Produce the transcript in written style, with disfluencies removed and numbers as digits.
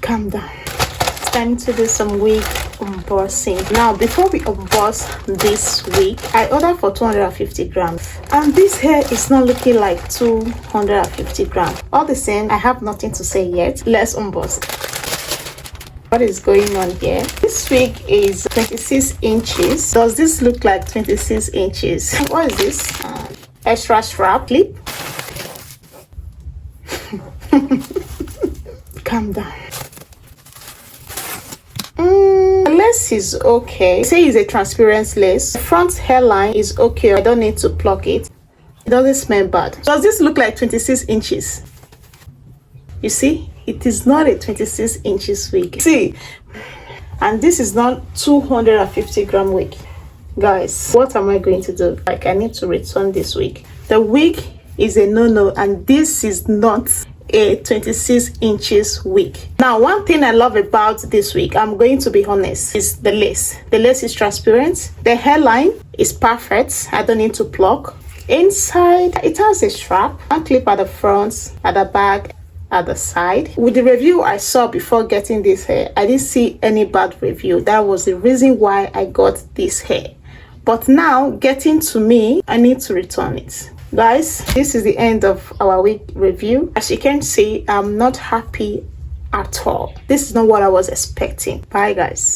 Calm down. It's time to do some wig unboxing. Now, before we unbox this wig, I ordered for 250 grams. And this hair is not looking like 250 grams. All the same, I have nothing to say yet. Let's unbox. What is going on here? This wig is 26 inches. Does this look like 26 inches? What is this? Extra strap clip. Calm down. The lace is okay. Say it's a transparent lace. The front hairline is okay. I don't need to pluck it. It doesn't smell bad. Does this look like 26 inches? You see, it is not a 26 inches wig. See, and this is not 250 gram wig. Guys, what am I going to do? Like, I need to return this wig. The wig is a no-no, and this is not a 26 inches wig. Now, one thing I love about this wig, I'm going to be honest, is the lace. The lace is transparent. The hairline is perfect. I don't need to pluck. Inside, it has a strap, a clip at the front, at the back, at the side. With the review I saw before getting this hair, I didn't see any bad review. That was the reason why I got this hair. But now, getting to me, I need to return it. Guys, this is the end of our wig review. As you can see, I'm not happy at all. This is not what I was expecting. Bye, guys.